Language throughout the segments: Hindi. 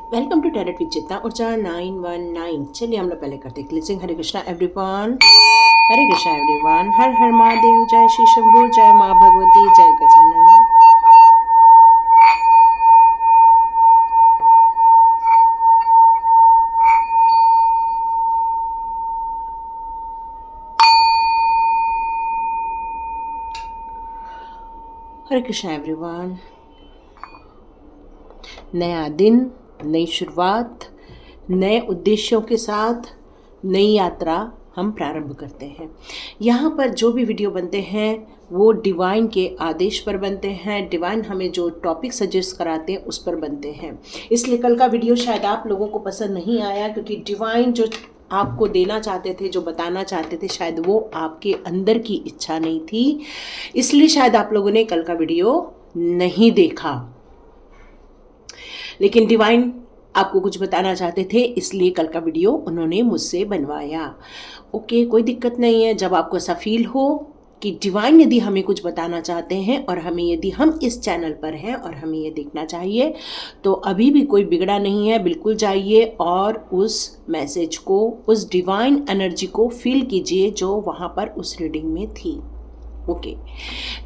वेलकम टू टैरेट विद चित्ता ऊर्जा 919। चलिए हम लोग पहले करते हैं क्लिजिंग। हरे कृष्णा एवरीवन, हरे कृष्णा एवरीवन, हर हर महादेव, जय श्री शंभू, जय माँ भगवती, जय गजानन। हरे कृष्णा एवरीवन। नया दिन, नई शुरुआत, नए उद्देश्यों के साथ नई यात्रा हम प्रारंभ करते हैं। यहाँ पर जो भी वीडियो बनते हैं वो डिवाइन के आदेश पर बनते हैं। डिवाइन हमें जो टॉपिक सजेस्ट कराते हैं उस पर बनते हैं। इसलिए कल का वीडियो शायद आप लोगों को पसंद नहीं आया, क्योंकि डिवाइन जो आपको देना चाहते थे, जो बताना चाहते थे, शायद वो आपके अंदर की इच्छा नहीं थी। इसलिए शायद आप लोगों ने कल का वीडियो नहीं देखा। लेकिन डिवाइन आपको कुछ बताना चाहते थे, इसलिए कल का वीडियो उन्होंने मुझसे बनवाया। ओके, कोई दिक्कत नहीं है। जब आपको ऐसा फील हो कि डिवाइन यदि हमें कुछ बताना चाहते हैं और हमें यदि हम इस चैनल पर हैं और हमें ये देखना चाहिए, तो अभी भी कोई बिगड़ा नहीं है। बिल्कुल जाइए और उस मैसेज को, उस डिवाइन एनर्जी को फील कीजिए जो वहाँ पर उस रीडिंग में थी। ओके,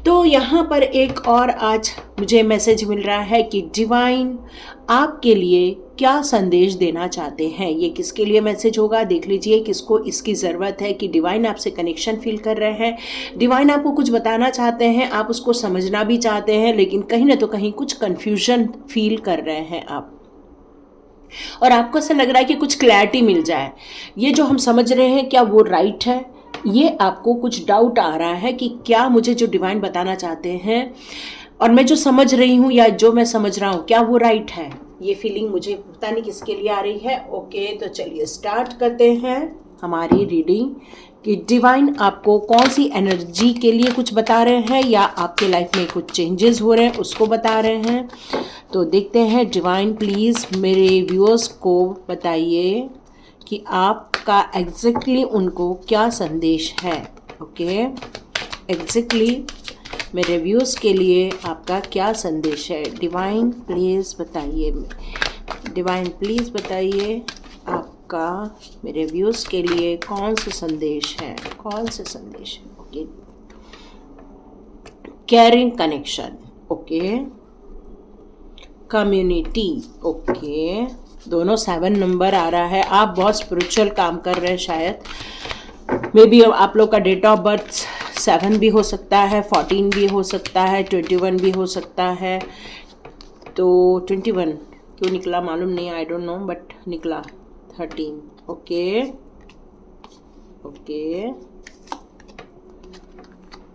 तो यहाँ पर एक और आज मुझे मैसेज मिल रहा है कि डिवाइन आपके लिए क्या संदेश देना चाहते हैं। ये किसके लिए मैसेज होगा, देख लीजिए किसको इसकी ज़रूरत है कि डिवाइन आपसे कनेक्शन फील कर रहे हैं, डिवाइन आपको कुछ बताना चाहते हैं, आप उसको समझना भी चाहते हैं, लेकिन कहीं ना तो कहीं कुछ कन्फ्यूजन फील कर रहे हैं आप, और आपको ऐसा लग रहा है कि कुछ क्लैरिटी मिल जाए। ये जो हम समझ रहे हैं क्या वो राइट है, ये आपको कुछ डाउट आ रहा है कि क्या मुझे जो डिवाइन बताना चाहते हैं और मैं जो समझ रही हूँ या जो मैं समझ रहा हूँ क्या वो राइट है। ये फीलिंग मुझे पता नहीं किसके लिए आ रही है। ओके, तो चलिए स्टार्ट करते हैं हमारी रीडिंग कि डिवाइन आपको कौन सी एनर्जी के लिए कुछ बता रहे हैं या आपके लाइफ में कुछ चेंजेस हो रहे हैं उसको बता रहे हैं। तो देखते हैं। डिवाइन प्लीज़ मेरे व्यूअर्स को बताइए कि आपका एग्जैक्टली उनको क्या संदेश है। ओके, एग्जैक्टली मेरे व्यूअर्स के लिए आपका क्या संदेश है। डिवाइन प्लीज़ बताइए, डिवाइन प्लीज़ बताइए आपका मेरे व्यूअर्स के लिए कौन सा संदेश है, कौन सा संदेश है। Okay, caring connection, okay, community, okay, दोनों 7 नंबर आ रहा है। आप बहुत स्पिरिचुअल काम कर रहे हैं शायद। मे बी आप लोग का डेट ऑफ बर्थ 7 भी हो सकता है, 14 भी हो सकता है, 21 भी हो सकता है। तो 21 क्यों निकला मालूम नहीं, आई डोंट नो, बट निकला 13। ओके ओके,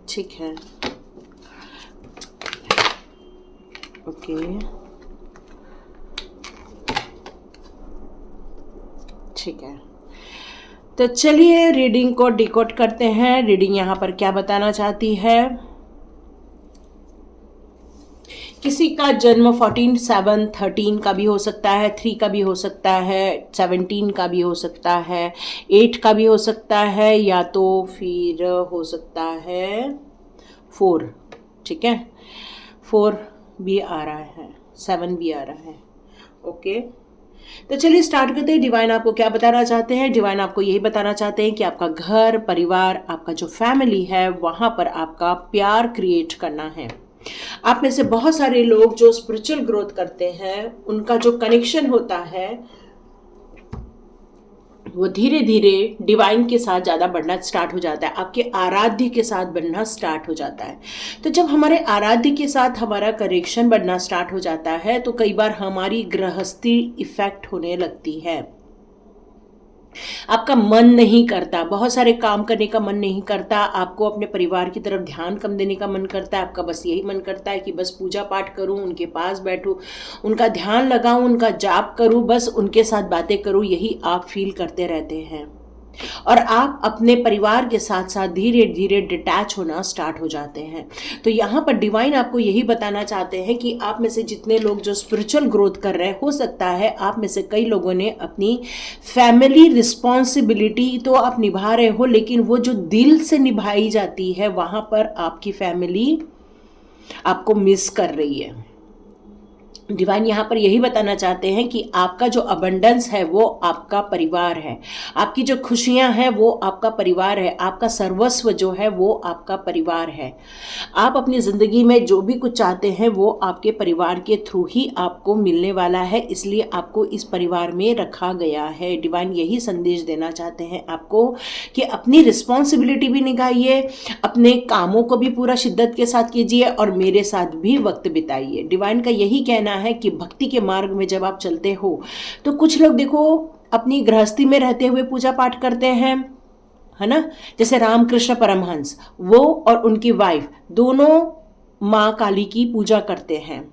ठीक है। ओके, ठीक है। तो चलिए रीडिंग को डिकोड करते हैं। रीडिंग यहाँ पर क्या बताना चाहती है। किसी का जन्म 14, 7, 13 का भी हो सकता है, 3 का भी हो सकता है, 17 का भी हो सकता है, 8 का भी हो सकता है, या तो फिर हो सकता है 4। ठीक है, 4 भी आ रहा है, 7 भी आ रहा है। ओके, तो चलिए स्टार्ट करते हैं। डिवाइन आपको क्या बताना चाहते हैं। डिवाइन आपको यही बताना चाहते हैं कि आपका घर परिवार, आपका जो फैमिली है, वहाँ पर आपका प्यार क्रिएट करना है। आप में से बहुत सारे लोग जो स्पिरिचुअल ग्रोथ करते हैं, उनका जो कनेक्शन होता है वो धीरे धीरे डिवाइन के साथ ज़्यादा बढ़ना स्टार्ट हो जाता है, आपके आराध्य के साथ बढ़ना स्टार्ट हो जाता है। तो जब हमारे आराध्य के साथ हमारा कनेक्शन बढ़ना स्टार्ट हो जाता है तो कई बार हमारी गृहस्थी इफेक्ट होने लगती है। आपका मन नहीं करता, बहुत सारे काम करने का मन नहीं करता, आपको अपने परिवार की तरफ ध्यान कम देने का मन करता है। आपका बस यही मन करता है कि बस पूजा पाठ करूं, उनके पास बैठूं, उनका ध्यान लगाऊं, उनका जाप करूं, बस उनके साथ बातें करूं, यही आप फील करते रहते हैं। और आप अपने परिवार के साथ साथ धीरे धीरे डिटैच होना स्टार्ट हो जाते हैं। तो यहाँ पर डिवाइन आपको यही बताना चाहते हैं कि आप में से जितने लोग जो स्पिरिचुअल ग्रोथ कर रहे हैं, हो सकता है आप में से कई लोगों ने अपनी फैमिली रिस्पॉन्सिबिलिटी तो आप निभा रहे हो, लेकिन वो जो दिल से निभाई जाती है वहाँ पर आपकी फैमिली आपको मिस कर रही है। डिवाइन यहाँ पर यही बताना चाहते हैं कि आपका जो अबंडेंस है वो आपका परिवार है, आपकी जो खुशियाँ हैं वो आपका परिवार है, आपका सर्वस्व जो है वो आपका परिवार है। आप अपनी ज़िंदगी में जो भी कुछ चाहते हैं वो आपके परिवार के थ्रू ही आपको मिलने वाला है, इसलिए आपको इस परिवार में रखा गया है। डिवाइन यही संदेश देना चाहते हैं आपको कि अपनी रिस्पॉन्सिबिलिटी भी निभाइए, अपने कामों को भी पूरा शिद्दत के साथ कीजिए और मेरे साथ भी वक्त बिताइए। डिवाइन का यही कहना है कि भक्ति के मार्ग में जब आप चलते हो तो कुछ लोग देखो अपनी गृहस्थी में रहते हुए पूजा पाठ करते हैं, है ना, जैसे रामकृष्ण परमहंस, वो और उनकी वाइफ दोनों माँ काली की पूजा करते हैं।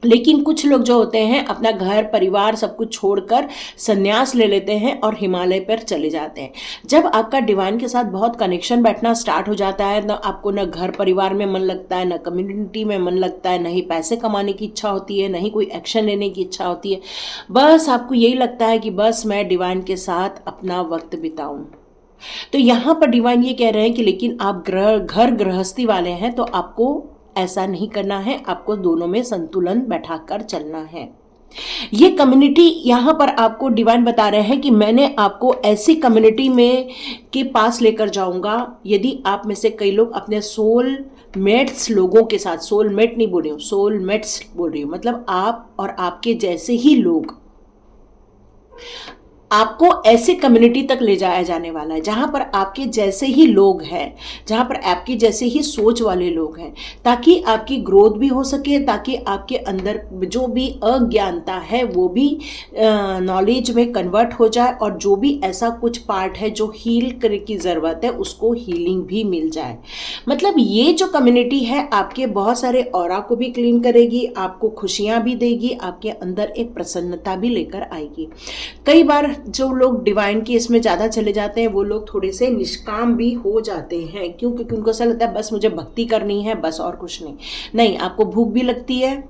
लेकिन कुछ लोग जो होते हैं अपना घर परिवार सब कुछ छोड़कर संन्यास ले लेते हैं और हिमालय पर चले जाते हैं। जब आपका डिवाइन के साथ बहुत कनेक्शन बैठना स्टार्ट हो जाता है, ना आपको न घर परिवार में मन लगता है, न कम्युनिटी में मन लगता है, न ही पैसे कमाने की इच्छा होती है, न ही कोई एक्शन लेने की इच्छा होती है। बस आपको यही लगता है कि बस मैं डिवाइन के साथ अपना वक्त बिताऊं। तो यहाँ पर डिवाइन ये कह रहे हैं कि लेकिन आप घर गृहस्थी वाले हैं तो आपको ऐसा नहीं करना है, आपको दोनों में संतुलन बैठाकर चलना है। ये कम्युनिटी यहाँ पर आपको डिवाइन बता रहे हैं कि मैंने आपको ऐसी कम्युनिटी में के पास लेकर जाऊंगा, यदि आप में से कई लोग अपने सोल मेट्स लोगों के साथ, सोल मेट नहीं बोल रही हूँ, सोल मेट्स बोल रही हूँ, मतलब आप और आपके जैसे ही लोग, आपको ऐसे कम्युनिटी तक ले जाया जाने वाला है जहाँ पर आपके जैसे ही लोग हैं, जहाँ पर आपकी जैसे ही सोच वाले लोग हैं, ताकि आपकी ग्रोथ भी हो सके, ताकि आपके अंदर जो भी अज्ञानता है वो भी नॉलेज में कन्वर्ट हो जाए, और जो भी ऐसा कुछ पार्ट है जो हील करने की ज़रूरत है उसको हीलिंग भी मिल जाए। मतलब ये जो कम्युनिटी है आपके बहुत सारे ऑरा को भी क्लीन करेगी, आपको खुशियाँ भी देगी, आपके अंदर एक प्रसन्नता भी लेकर आएगी। कई बार जो लोग डिवाइन के इसमें ज़्यादा चले जाते हैं वो लोग थोड़े से निष्काम भी हो जाते हैं, क्यों? क्योंकि उनको ऐसा लगता है बस मुझे भक्ति करनी है, बस और कुछ नहीं। नहीं, आपको भूख भी लगती है,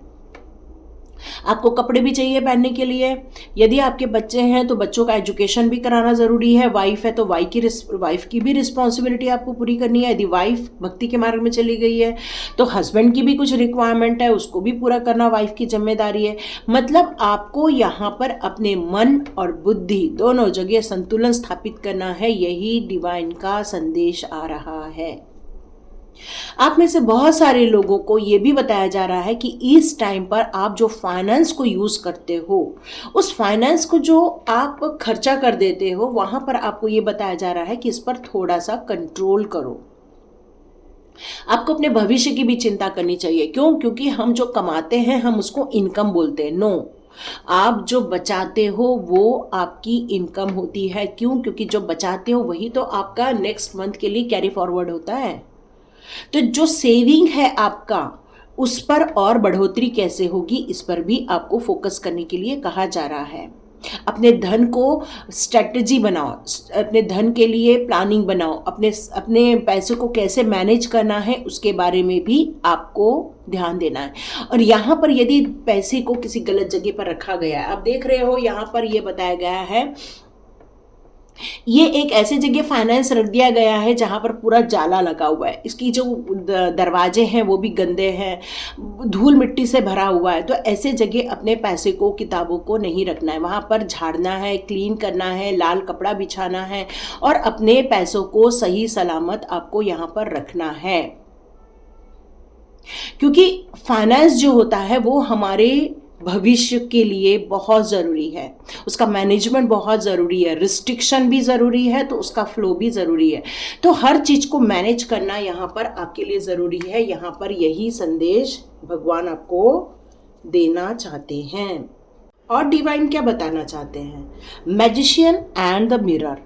आपको कपड़े भी चाहिए पहनने के लिए। यदि आपके बच्चे हैं तो बच्चों का एजुकेशन भी कराना ज़रूरी है। वाइफ है तो वाइफ की भी रिस्पॉन्सिबिलिटी आपको पूरी करनी है। यदि वाइफ भक्ति के मार्ग में चली गई है तो हस्बैंड की भी कुछ रिक्वायरमेंट है, उसको भी पूरा करना वाइफ की जिम्मेदारी है। मतलब आपको यहाँ पर अपने मन और बुद्धि दोनों जगह संतुलन स्थापित करना है, यही डिवाइन का संदेश आ रहा है। आप में से बहुत सारे लोगों को ये भी बताया जा रहा है कि इस टाइम पर आप जो फाइनेंस को यूज करते हो, उस फाइनेंस को जो आप खर्चा कर देते हो, वहां पर आपको ये बताया जा रहा है कि इस पर थोड़ा सा कंट्रोल करो। आपको अपने भविष्य की भी चिंता करनी चाहिए। क्यों? क्योंकि हम जो कमाते हैं हम उसको इनकम बोलते हैं। नो, आप जो बचाते हो वो आपकी इनकम होती है। क्यों? क्योंकि जो बचाते हो वही तो आपका नेक्स्ट मंथ के लिए कैरी फॉरवर्ड होता है। तो जो सेविंग है आपका, उस पर और बढ़ोतरी कैसे होगी, इस पर भी आपको फोकस करने के लिए कहा जा रहा है। अपने धन को स्ट्रेटजी बनाओ, अपने धन के लिए प्लानिंग बनाओ, अपने पैसों को कैसे मैनेज करना है उसके बारे में भी आपको ध्यान देना है। और यहाँ पर यदि पैसे को किसी गलत जगह पर रखा गया है, आप देख रहे हो यहाँ पर ये बताया गया है, ये एक ऐसी जगह फाइनेंस रख दिया गया है जहां पर पूरा जाला लगा हुआ है। इसकी जो दरवाजे हैं वो भी गंदे हैं, धूल मिट्टी से भरा हुआ है। तो ऐसे जगह अपने पैसे को, किताबों को नहीं रखना है। वहां पर झाड़ना है, क्लीन करना है, लाल कपड़ा बिछाना है और अपने पैसों को सही सलामत आपको यहाँ पर रखना है। क्योंकि फाइनेंस जो होता है वो हमारे भविष्य के लिए बहुत ज़रूरी है, उसका मैनेजमेंट बहुत ज़रूरी है, रिस्ट्रिक्शन भी ज़रूरी है तो उसका फ्लो भी ज़रूरी है। तो हर चीज़ को मैनेज करना यहाँ पर आपके लिए ज़रूरी है। यहाँ पर यही संदेश भगवान आपको देना चाहते हैं। और डिवाइन क्या बताना चाहते हैं? Magician and the mirror.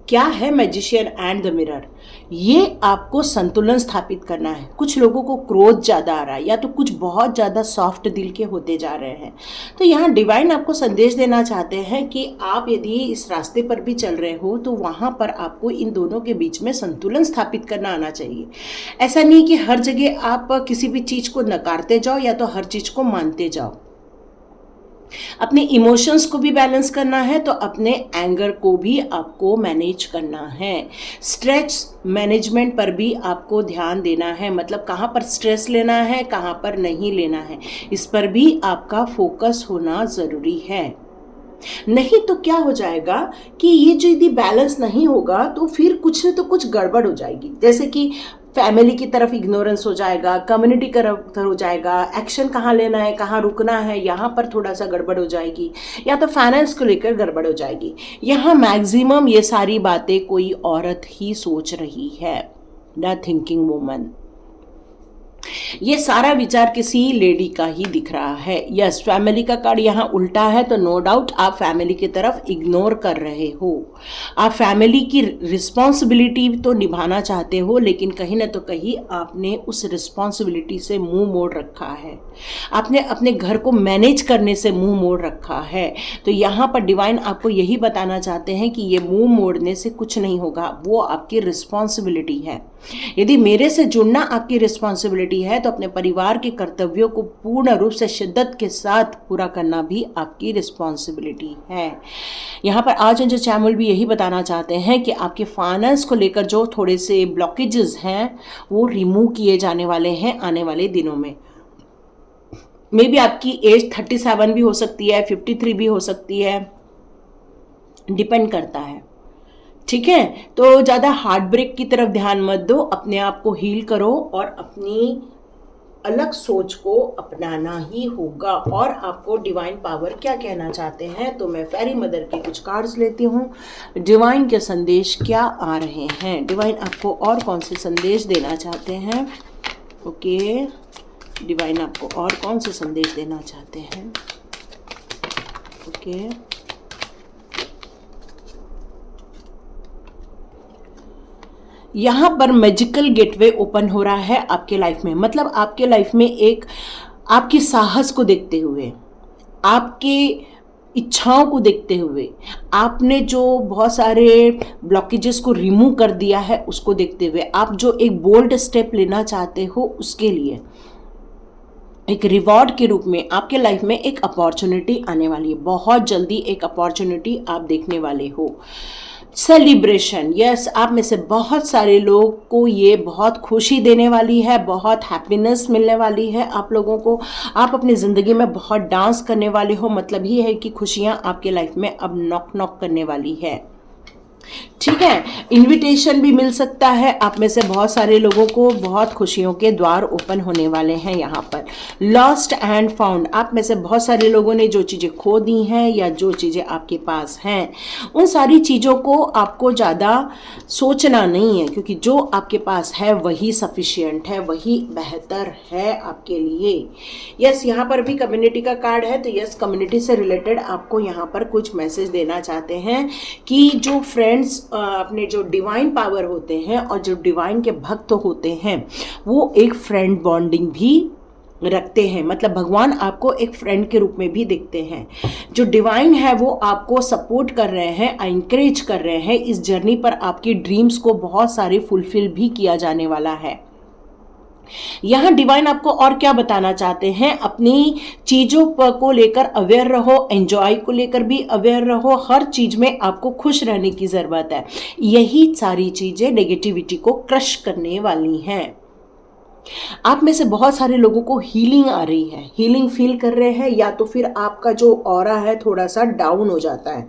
क्या है मैजिशियन एंड द मिरर? ये आपको संतुलन स्थापित करना है। कुछ लोगों को क्रोध ज़्यादा आ रहा है या तो कुछ बहुत ज़्यादा सॉफ्ट दिल के होते जा रहे हैं। तो यहाँ डिवाइन आपको संदेश देना चाहते हैं कि आप यदि इस रास्ते पर भी चल रहे हो तो वहाँ पर आपको इन दोनों के बीच में संतुलन स्थापित करना आना चाहिए। ऐसा नहीं कि हर जगह आप किसी भी चीज़ को नकारते जाओ या तो हर चीज़ को मानते जाओ। अपने इमोशंस को भी बैलेंस करना है, तो अपने एंगर को भी आपको मैनेज करना है। स्ट्रेस मैनेजमेंट पर भी आपको ध्यान देना है, मतलब कहाँ पर स्ट्रेस लेना है, कहाँ पर नहीं लेना है, इस पर भी आपका फोकस होना ज़रूरी है। नहीं तो क्या हो जाएगा कि ये जो यदि बैलेंस नहीं होगा तो फिर कुछ न तो कुछ गड़बड़ हो जाएगी। जैसे कि फैमिली की तरफ इग्नोरेंस हो जाएगा, कम्युनिटी की तरफ हो जाएगा, एक्शन कहाँ लेना है, कहाँ रुकना है, यहाँ पर थोड़ा सा गड़बड़ हो जाएगी, या तो फाइनेंस को लेकर गड़बड़ हो जाएगी। यहाँ मैक्सिमम ये सारी बातें कोई औरत ही सोच रही है, द थिंकिंग वुमन। ये सारा विचार किसी लेडी का ही दिख रहा है। यस, फैमिली का कार्ड यहाँ उल्टा है, तो नो डाउट आप फैमिली की तरफ इग्नोर कर रहे हो। आप फैमिली की रिस्पॉन्सिबिलिटी तो निभाना चाहते हो, लेकिन कहीं ना तो कहीं आपने उस रिस्पॉन्सिबिलिटी से मुंह मोड़ रखा है, आपने अपने घर को मैनेज करने से मुंह मोड़ रखा है। तो यहाँ पर डिवाइन आपको यही बताना चाहते हैं कि ये मुंह मोड़ने से कुछ नहीं होगा, वो आपकी रिस्पॉन्सिबिलिटी है। यदि मेरे से जुड़ना आपकी रिस्पॉन्सिबिलिटी है, तो अपने परिवार के कर्तव्यों को पूर्ण रूप से शिद्दत के साथ पूरा करना भी आपकी रिस्पॉन्सिबिलिटी है। यहाँ पर आज जो चैमुल भी यही बताना चाहते हैं कि आपके फाइनेंस को लेकर जो थोड़े से ब्लॉकेजेस हैं वो रिमूव किए जाने वाले हैं आने वाले दिनों में। मे बी आपकी एज 37 भी हो सकती है, 53 भी हो सकती है, डिपेंड करता है। ठीक है, तो ज़्यादा हार्ट ब्रेक की तरफ ध्यान मत दो, अपने आप को हील करो और अपनी अलग सोच को अपनाना ही होगा। और आपको डिवाइन पावर क्या कहना चाहते हैं, तो मैं फेरी मदर के कुछ कार्ड्स लेती हूँ। डिवाइन के संदेश क्या आ रहे हैं, डिवाइन आपको और कौन से संदेश देना चाहते हैं। ओके, डिवाइन आपको और कौन से संदेश देना चाहते हैं। ओके, यहाँ पर मैजिकल गेटवे ओपन हो रहा है आपके लाइफ में। मतलब आपके लाइफ में एक आपकी साहस को देखते हुए, आपके इच्छाओं को देखते हुए, आपने जो बहुत सारे ब्लॉकेजेस को रिमूव कर दिया है उसको देखते हुए, आप जो एक बोल्ड स्टेप लेना चाहते हो उसके लिए एक रिवॉर्ड के रूप में आपके लाइफ में एक अपॉर्चुनिटी आने वाली है। बहुत जल्दी एक अपॉर्चुनिटी आप देखने वाले हो। सेलिब्रेशन, यस, आप में से बहुत सारे लोग को ये बहुत खुशी देने वाली है, बहुत हैप्पीनेस मिलने वाली है आप लोगों को। आप अपनी ज़िंदगी में बहुत डांस करने वाले हो, मतलब ये है कि खुशियाँ आपके लाइफ में अब नॉक नॉक करने वाली है। ठीक है, इनविटेशन भी मिल सकता है। आप में से बहुत सारे लोगों को बहुत खुशियों के द्वार ओपन होने वाले हैं। यहाँ पर लॉस्ट एंड फाउंड, आप में से बहुत सारे लोगों ने जो चीज़ें खो दी हैं या जो चीज़ें आपके पास हैं, उन सारी चीज़ों को आपको ज़्यादा सोचना नहीं है, क्योंकि जो आपके पास है वही सफिशिएंट है, वही बेहतर है आपके लिए। यस, यहाँ पर भी कम्युनिटी का कार्ड है, तो यस, कम्युनिटी से रिलेटेड आपको यहाँ पर कुछ मैसेज देना चाहते हैं कि जो फ्रेंड्स अपने जो डिवाइन पावर होते हैं और जो डिवाइन के भक्त होते हैं वो एक फ्रेंड बॉन्डिंग भी रखते हैं। मतलब भगवान आपको एक फ्रेंड के रूप में भी देखते हैं। जो डिवाइन है वो आपको सपोर्ट कर रहे हैं, एनकरेज कर रहे हैं इस जर्नी पर। आपकी ड्रीम्स को बहुत सारे फुलफिल भी किया जाने वाला है। यहाँ डिवाइन आपको और क्या बताना चाहते हैं, अपनी चीज़ों को लेकर अवेयर रहो, एंजॉय को लेकर भी अवेयर रहो, हर चीज़ में आपको खुश रहने की ज़रूरत है। यही सारी चीज़ें नेगेटिविटी को क्रश करने वाली हैं। आप में से बहुत सारे लोगों को हीलिंग आ रही है, हीलिंग फील कर रहे हैं, या तो फिर आपका जो ऑरा है थोड़ा सा डाउन हो जाता है,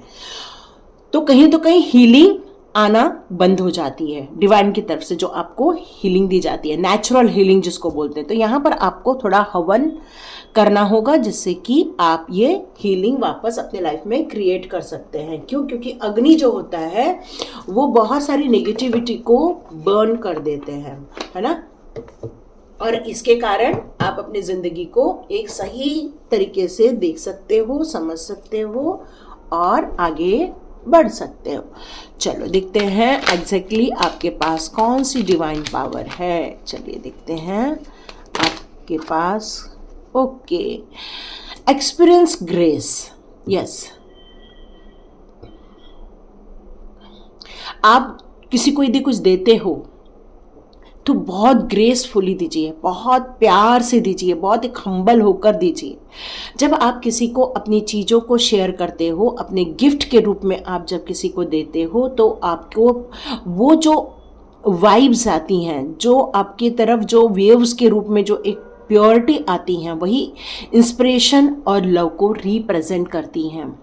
तो कहीं हीलिंग आना बंद हो जाती है डिवाइन की तरफ से, जो आपको हीलिंग दी जाती है, नेचुरल हीलिंग जिसको बोलते हैं। तो यहाँ पर आपको थोड़ा हवन करना होगा जिससे कि आप ये हीलिंग वापस अपने लाइफ में क्रिएट कर सकते हैं। क्यों? क्योंकि अग्नि जो होता है वो बहुत सारी नेगेटिविटी को बर्न कर देते हैं, है ना। और इसके कारण आप अपनी ज़िंदगी को एक सही तरीके से देख सकते हो, समझ सकते हो और आगे बढ़ सकते हो। चलो देखते हैं एग्जैक्टली आपके पास कौन सी डिवाइन पावर है। चलिए देखते हैं आपके पास। ओके, एक्सपीरियंस ग्रेस, यस, आप किसी को यदि कुछ देते हो तो बहुत ग्रेसफुली दीजिए, बहुत प्यार से दीजिए, बहुत एक हम्बल होकर दीजिए। जब आप किसी को अपनी चीज़ों को शेयर करते हो, अपने गिफ्ट के रूप में आप जब किसी को देते हो, तो आपको वो जो वाइब्स आती हैं, जो आपकी तरफ जो वेव्स के रूप में जो एक प्योरिटी आती हैं, वही इंस्पिरेशन और लव को रिप्रेजेंट करती हैं।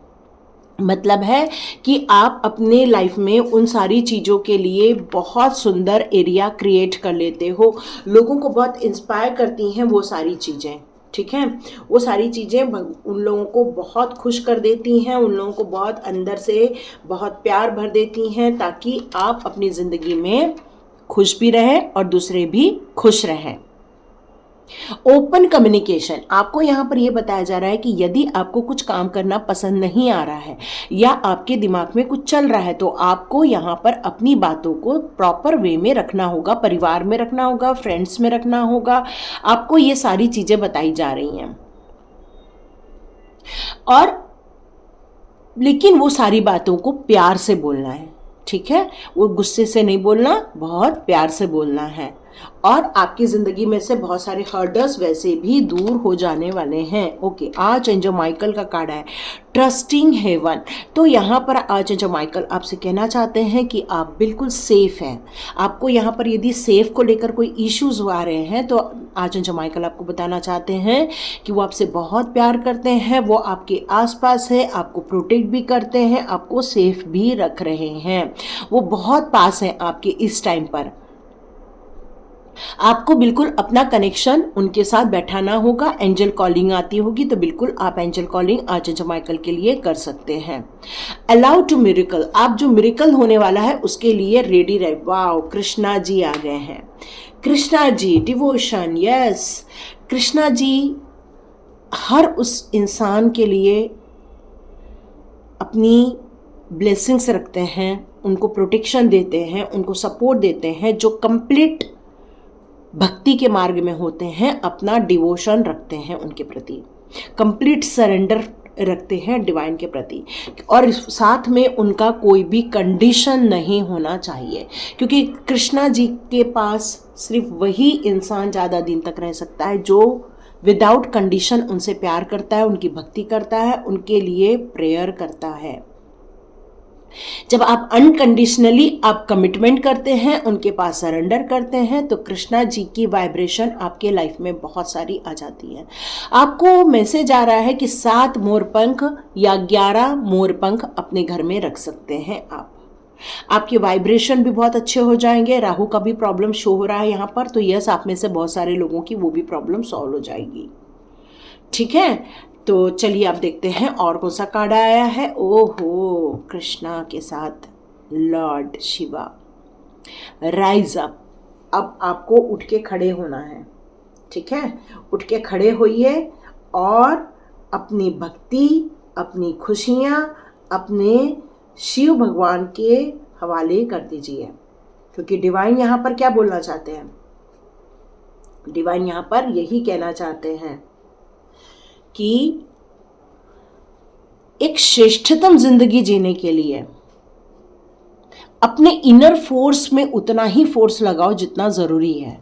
मतलब है कि आप अपने लाइफ में उन सारी चीज़ों के लिए बहुत सुंदर एरिया क्रिएट कर लेते हो, लोगों को बहुत इंस्पायर करती हैं वो सारी चीज़ें, ठीक है। वो सारी चीज़ें उन लोगों को बहुत खुश कर देती हैं, उन लोगों को बहुत अंदर से बहुत प्यार भर देती हैं, ताकि आप अपनी ज़िंदगी में खुश भी रहें और दूसरे भी खुश रहें। ओपन कम्युनिकेशन, आपको यहाँ पर यह बताया जा रहा है कि यदि आपको कुछ काम करना पसंद नहीं आ रहा है या आपके दिमाग में कुछ चल रहा है, तो आपको यहाँ पर अपनी बातों को प्रॉपर वे में रखना होगा, परिवार में रखना होगा, फ्रेंड्स में रखना होगा। आपको ये सारी चीजें बताई जा रही हैं, और लेकिन वो सारी बातों को प्यार से बोलना है, ठीक है। वो गुस्से से नहीं बोलना, बहुत प्यार से बोलना है। और आपकी जिंदगी में से बहुत सारे हर्डर्स वैसे भी दूर हो जाने वाले हैं। ओके, आर्चएंजल माइकल का कार्ड है ट्रस्टिंग हेवन। तो यहाँ पर आर्चएंजल माइकल आपसे कहना चाहते हैं कि आप बिल्कुल सेफ हैं। आपको यहाँ पर यदि सेफ को लेकर कोई इश्यूज आ रहे हैं, तो आर्चएंजल माइकल आपको बताना चाहते हैं कि वो आपसे बहुत प्यार करते हैं, वो आपके आसपास है, आपको प्रोटेक्ट भी करते हैं, आपको सेफ भी रख रहे हैं, वो बहुत पास हैं आपके इस टाइम पर। आपको बिल्कुल अपना कनेक्शन उनके साथ बैठाना होगा। एंजल कॉलिंग आती होगी तो बिल्कुल आप एंजल कॉलिंग आर्चएंजल माइकल के लिए कर सकते हैं। अलाउ टू मिरेकल, आप जो मिरेकल होने वाला है उसके लिए रेडी रहे। वाओ, कृष्णा जी आ गए हैं। Krishna ji, devotion, yes. कृष्णा जी हर उस इंसान के लिए अपनी ब्लेसिंग्स रखते हैं, उनको प्रोटेक्शन देते हैं, उनको सपोर्ट देते हैं, जो कंप्लीट भक्ति के मार्ग में होते हैं, अपना डिवोशन रखते हैं उनके प्रति, कंप्लीट सरेंडर रखते हैं डिवाइन के प्रति, और साथ में उनका कोई भी कंडीशन नहीं होना चाहिए, क्योंकि कृष्णा जी के पास सिर्फ वही इंसान ज़्यादा दिन तक रह सकता है जो विदाउट कंडीशन उनसे प्यार करता है, उनकी भक्ति करता है, उनके लिए प्रेयर करता है। जब आप अनकंडीशनली आप कमिटमेंट करते हैं, उनके पास सरेंडर करते हैं, तो कृष्णा जी की वाइब्रेशन आपके लाइफ में बहुत सारी आ जाती है। आपको मैसेज आ रहा है कि 7 मोरपंख या 11 मोरपंख अपने घर में रख सकते हैं आप। आपके वाइब्रेशन भी बहुत अच्छे हो जाएंगे। राहु का भी प्रॉब्लम शो हो रहा है यहाँ पर, तो यस, आप में से बहुत सारे लोगों की वो भी प्रॉब्लम सॉल्व हो जाएगी, ठीक है। तो चलिए आप देखते हैं और कौन सा कार्ड आया है। ओहो, कृष्णा के साथ लॉर्ड शिवा, राइज अप। अब आपको उठ के खड़े होना है, ठीक है। उठ के खड़े होइए और अपनी भक्ति, अपनी खुशियाँ अपने शिव भगवान के हवाले कर दीजिए, क्योंकि डिवाइन यहाँ पर क्या बोलना चाहते हैं? डिवाइन यहाँ पर यही कहना चाहते हैं कि एक श्रेष्ठतम जिंदगी जीने के लिए अपने इनर फोर्स में उतना ही फोर्स लगाओ जितना जरूरी है।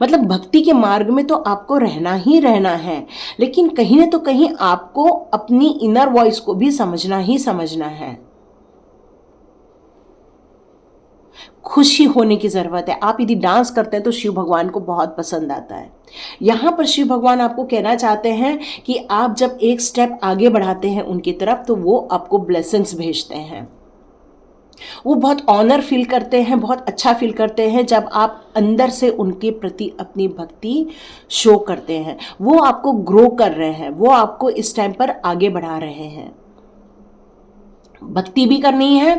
मतलब भक्ति के मार्ग में तो आपको रहना ही रहना है, लेकिन कहीं न तो कहीं आपको अपनी इनर वॉइस को भी समझना ही समझना है। खुशी होने की ज़रूरत है। आप यदि डांस करते हैं तो शिव भगवान को बहुत पसंद आता है। यहाँ पर शिव भगवान आपको कहना चाहते हैं कि आप जब एक स्टेप आगे बढ़ाते हैं उनकी तरफ, तो वो आपको ब्लेसिंग्स भेजते हैं। वो बहुत ऑनर फील करते हैं, बहुत अच्छा फील करते हैं जब आप अंदर से उनके प्रति अपनी भक्ति शो करते हैं। वो आपको ग्रो कर रहे हैं, वो आपको इस टाइम पर आगे बढ़ा रहे हैं। भक्ति भी करनी है,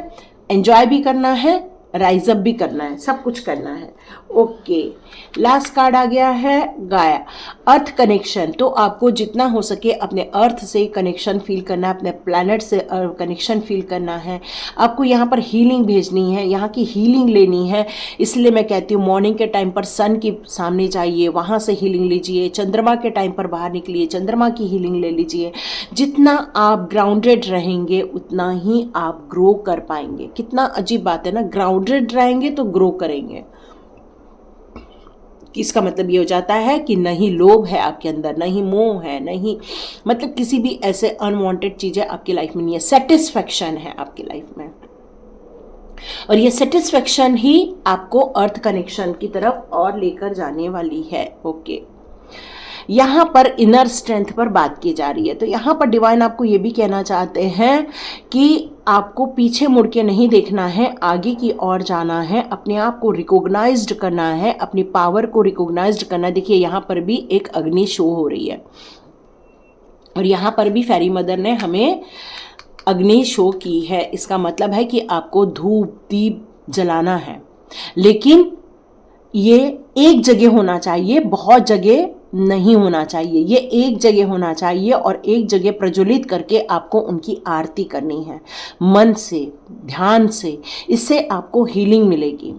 एंजॉय भी करना है, राइज अप भी करना है, सब कुछ करना है। ओके, लास्ट कार्ड आ गया है गाया, अर्थ कनेक्शन। तो आपको जितना हो सके अपने अर्थ से कनेक्शन फील करना है, अपने प्लैनेट से कनेक्शन फील करना है। आपको यहाँ पर हीलिंग भेजनी है, यहाँ की हीलिंग लेनी है। इसलिए मैं कहती हूँ मॉर्निंग के टाइम पर सन के सामने जाइए, वहाँ से हीलिंग लीजिए। चंद्रमा के टाइम पर बाहर निकलिए, चंद्रमा की हीलिंग ले लीजिए। जितना आप ग्राउंडेड रहेंगे उतना ही आप ग्रो कर पाएंगे। कितना अजीब बात है ना, ग्राउंडेड रहेंगे तो ग्रो करेंगे। इसका मतलब ये हो जाता है कि नहीं लोभ है आपके अंदर, नहीं मोह है, नहीं मतलब किसी भी ऐसे अनवांटेड चीज़ें आपकी लाइफ में नहीं है, सेटिस्फैक्शन है आपकी लाइफ में। और ये सेटिस्फैक्शन ही आपको अर्थ कनेक्शन की तरफ और लेकर जाने वाली है। ओके, यहाँ पर इनर स्ट्रेंथ पर बात की जा रही है। तो यहाँ पर डिवाइन आपको ये भी कहना चाहते हैं कि आपको पीछे मुड़ के नहीं देखना है, आगे की ओर जाना है, अपने आप को रिकॉग्नाइज्ड करना है, अपनी पावर को रिकॉग्नाइज्ड करना है। देखिए यहाँ पर भी एक अग्नि शो हो रही है और यहाँ पर भी फेरी मदर ने हमें अग्नि शो की है। इसका मतलब है कि आपको धूप दीप जलाना है, लेकिन ये एक जगह होना चाहिए, बहुत जगह नहीं होना चाहिए। ये एक जगह होना चाहिए और एक जगह प्रज्वलित करके आपको उनकी आरती करनी है मन से, ध्यान से। इससे आपको हीलिंग मिलेगी,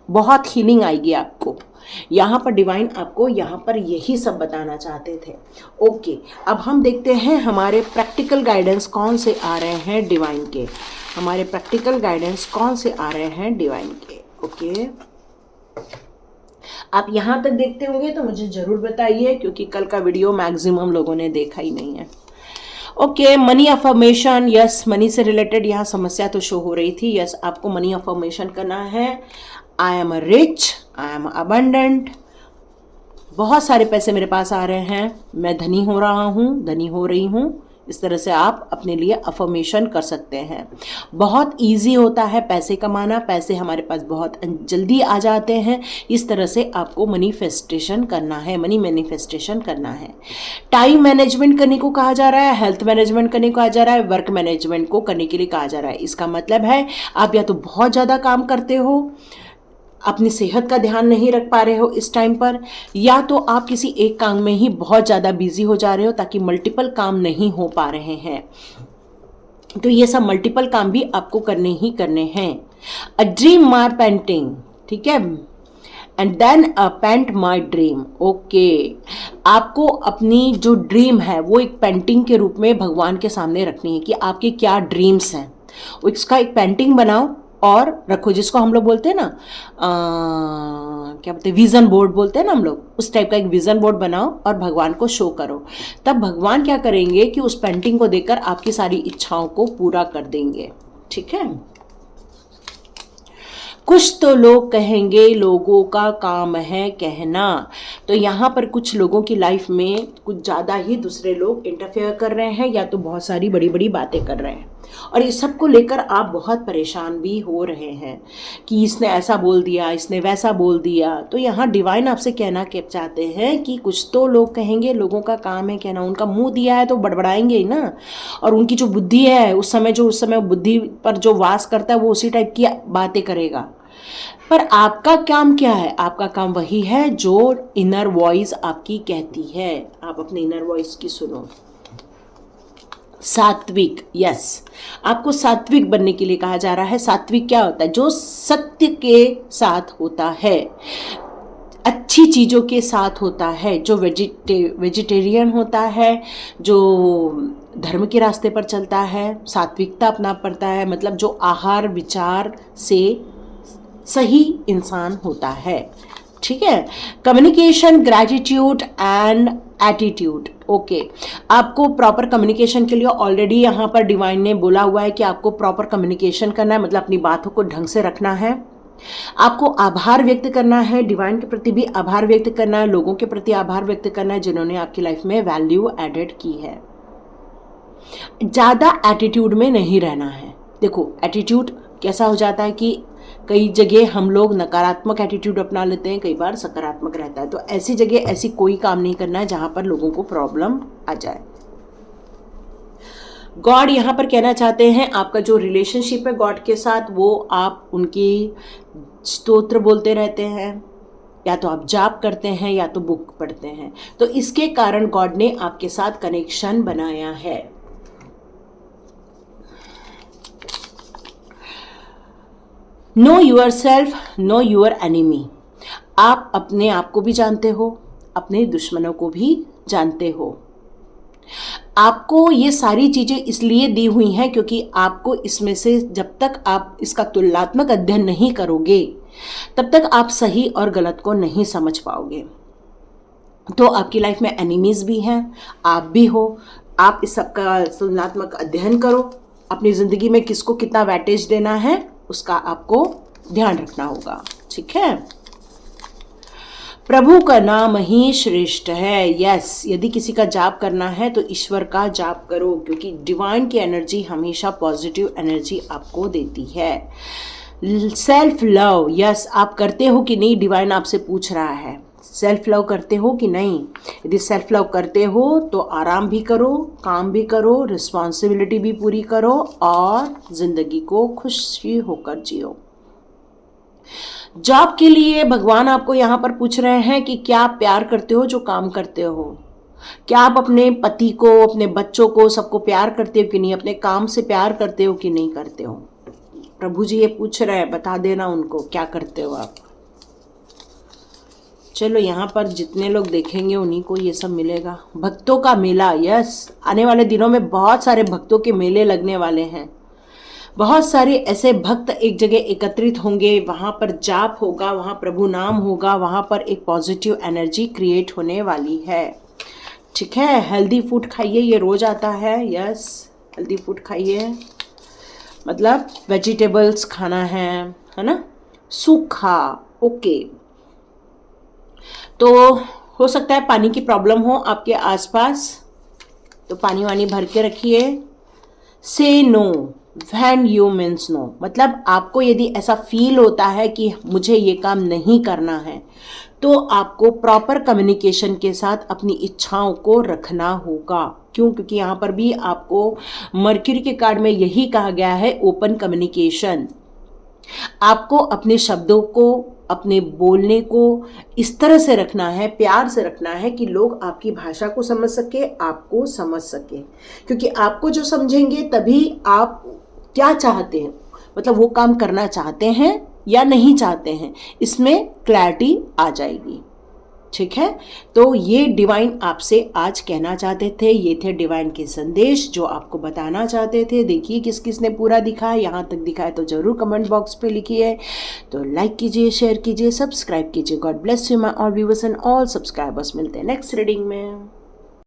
बहुत हीलिंग आएगी आपको। यहाँ पर डिवाइन आपको यहाँ पर यही सब बताना चाहते थे। ओके, अब हम देखते हैं हमारे प्रैक्टिकल गाइडेंस कौन से आ रहे हैं डिवाइन के। हमारे प्रैक्टिकल गाइडेंस कौन से आ रहे हैं डिवाइन के। ओके, आप यहाँ तक देखते होंगे तो मुझे ज़रूर बताइए, क्योंकि कल का वीडियो मैक्सिमम लोगों ने देखा ही नहीं है। Okay, money affirmation, yes, money से रिलेटेड यहाँ समस्या तो शो हो रही थी। यस, आपको मनी अफर्मेशन करना है। I am rich, I am abundant, बहुत सारे पैसे मेरे पास आ रहे हैं, मैं धनी हो रहा हूँ, धनी हो रही हूँ। इस तरह से आप अपने लिए अफर्मेशन कर सकते हैं। बहुत इजी होता है पैसे कमाना, पैसे हमारे पास बहुत जल्दी आ जाते हैं। इस तरह से आपको मैनिफेस्टेशन करना है, मनी मैनिफेस्टेशन करना है। टाइम मैनेजमेंट करने को कहा जा रहा है, हेल्थ मैनेजमेंट करने को कहा जा रहा है, वर्क मैनेजमेंट को करने के लिए कहा जा रहा है। इसका मतलब है आप या तो बहुत ज़्यादा काम करते हो, अपनी सेहत का ध्यान नहीं रख पा रहे हो इस टाइम पर, या तो आप किसी एक काम में ही बहुत ज़्यादा बिजी हो जा रहे हो ताकि मल्टीपल काम नहीं हो पा रहे हैं। तो ये सब मल्टीपल काम भी आपको करने ही करने हैं। अ ड्रीम मार पेंटिंग, ठीक है, and then a paint my dream. Okay, आपको अपनी जो ड्रीम है वो एक पेंटिंग के रूप में भगवान के सामने रखनी है कि आपके क्या ड्रीम्स हैं। इसका एक पेंटिंग बनाओ और रखो, जिसको हम लोग बोलते हैं ना क्या बोलते हैं, विजन बोर्ड बोलते हैं ना हम लोग, उस टाइप का एक विजन बोर्ड बनाओ और भगवान को शो करो। तब भगवान क्या करेंगे कि उस पेंटिंग को देखकर आपकी सारी इच्छाओं को पूरा कर देंगे। ठीक है, कुछ तो लोग कहेंगे लोगों का काम है कहना। तो यहाँ पर कुछ लोगों की लाइफ में कुछ ज़्यादा ही दूसरे लोग इंटरफेयर कर रहे हैं या तो बहुत सारी बड़ी बड़ी बातें कर रहे हैं, और इस सब को लेकर आप बहुत परेशान भी हो रहे हैं कि इसने ऐसा बोल दिया, इसने वैसा बोल दिया। तो यहाँ डिवाइन आपसे कहना क्या चाहते हैं कि कुछ तो लोग कहेंगे लोगों का काम है कहना। उनका मुंह दिया है तो बड़बड़ाएंगे ही ना, और उनकी जो बुद्धि है उस समय बुद्धि पर जो वास करता है वो उसी टाइप की बातें करेगा। पर आपका काम क्या है? आपका काम वही है जो इनर वॉइस आपकी कहती है। आप अपने इनर वॉइस की सुनो। सात्विक, यस, आपको सात्विक बनने के लिए कहा जा रहा है। सात्विक क्या होता है? जो सत्य के साथ होता है, अच्छी चीज़ों के साथ होता है, जो वेजिटेरियन होता है, जो धर्म के रास्ते पर चलता है, सात्विकता अपना पड़ता है, मतलब जो आहार विचार से सही इंसान होता है। ठीक है, communication, gratitude and attitude. Okay, आपको प्रॉपर कम्युनिकेशन के लिए ऑलरेडी यहाँ पर डिवाइन ने बोला हुआ है कि आपको प्रॉपर कम्युनिकेशन करना है, मतलब अपनी बातों को ढंग से रखना है। आपको आभार व्यक्त करना है, डिवाइन के प्रति भी आभार व्यक्त करना है, लोगों के प्रति आभार व्यक्त करना है जिन्होंने आपकी लाइफ में वैल्यू एडेड की है। ज़्यादा एटीट्यूड में नहीं रहना है। देखो, एटीट्यूड कैसा हो जाता है कि कई जगह हम लोग नकारात्मक एटीट्यूड अपना लेते हैं, कई बार सकारात्मक रहता है। तो ऐसी जगह ऐसी कोई काम नहीं करना है जहां पर लोगों को प्रॉब्लम आ जाए। गॉड यहाँ पर कहना चाहते हैं आपका जो रिलेशनशिप है गॉड के साथ, वो आप उनकी स्तोत्र बोलते रहते हैं, या तो आप जाप करते हैं या तो बुक पढ़ते हैं। तो इसके कारण गॉड ने आपके साथ कनेक्शन बनाया है। Know yourself, know your enemy. आप अपने आप को भी जानते हो, अपने दुश्मनों को भी जानते हो। आपको ये सारी चीज़ें इसलिए दी हुई हैं क्योंकि आपको इसमें से जब तक आप इसका तुलनात्मक अध्ययन नहीं करोगे, तब तक आप सही और गलत को नहीं समझ पाओगे। तो आपकी लाइफ में एनिमीज भी हैं, आप भी हो। आप इस सब का तुलनात्मक अध्ययन करो, अपनी ज़िंदगी में किसको कितना वेटेज देना है उसका आपको ध्यान रखना होगा। ठीक है, प्रभु का नाम ही श्रेष्ठ है। यस, यदि किसी का जाप करना है तो ईश्वर का जाप करो, क्योंकि डिवाइन की एनर्जी हमेशा पॉजिटिव एनर्जी आपको देती है। सेल्फ लव, यस, आप करते हो कि नहीं, डिवाइन आपसे पूछ रहा है। सेल्फ लव करते हो कि नहीं? यदि सेल्फ लव करते हो तो आराम भी करो, काम भी करो, रिस्पॉन्सिबिलिटी भी पूरी करो और ज़िंदगी को खुशी होकर जियो। जॉब के लिए भगवान आपको यहाँ पर पूछ रहे हैं कि क्या आप प्यार करते हो जो काम करते हो? क्या आप अपने पति को, अपने बच्चों को, सबको प्यार करते हो कि नहीं? अपने काम से प्यार करते हो कि नहीं करते हो? प्रभु जी ये पूछ रहे हैं, बता देना उनको क्या करते हो आप। चलो, यहाँ पर जितने लोग देखेंगे उन्हीं को ये सब मिलेगा। भक्तों का मेला, यस, आने वाले दिनों में बहुत सारे भक्तों के मेले लगने वाले हैं। बहुत सारे ऐसे भक्त एक जगह एकत्रित होंगे, वहाँ पर जाप होगा, वहाँ प्रभु नाम होगा, वहाँ पर एक पॉजिटिव एनर्जी क्रिएट होने वाली है। ठीक है, हेल्दी फूड खाइए, ये रोज आता है। यस, हेल्दी फूड खाइए, मतलब वेजिटेबल्स खाना है ना, सूखा। ओके, तो हो सकता है पानी की प्रॉब्लम हो आपके आसपास, तो पानी वानी भर के रखिए। Say no when you means no, मतलब आपको यदि ऐसा फील होता है कि मुझे ये काम नहीं करना है, तो आपको प्रॉपर कम्युनिकेशन के साथ अपनी इच्छाओं को रखना होगा। क्यों? क्योंकि यहाँ पर भी आपको मर्क्यूरी के कार्ड में यही कहा गया है, ओपन कम्युनिकेशन। आपको अपने शब्दों को, अपने बोलने को इस तरह से रखना है, प्यार से रखना है कि लोग आपकी भाषा को समझ सके, आपको समझ सके। क्योंकि आपको जो समझेंगे तभी आप क्या चाहते हैं, मतलब वो काम करना चाहते हैं या नहीं चाहते हैं, इसमें क्लैरिटी आ जाएगी। ठीक है, तो ये डिवाइन आपसे आज कहना चाहते थे, ये थे डिवाइन के संदेश जो आपको बताना चाहते थे। देखिए किस किस ने पूरा दिखा है, यहाँ तक दिखा है तो ज़रूर कमेंट बॉक्स पे लिखिए। तो लाइक कीजिए, शेयर कीजिए, सब्सक्राइब कीजिए। God bless you my all viewers and all subscribers. मिलते हैं नेक्स्ट रीडिंग में।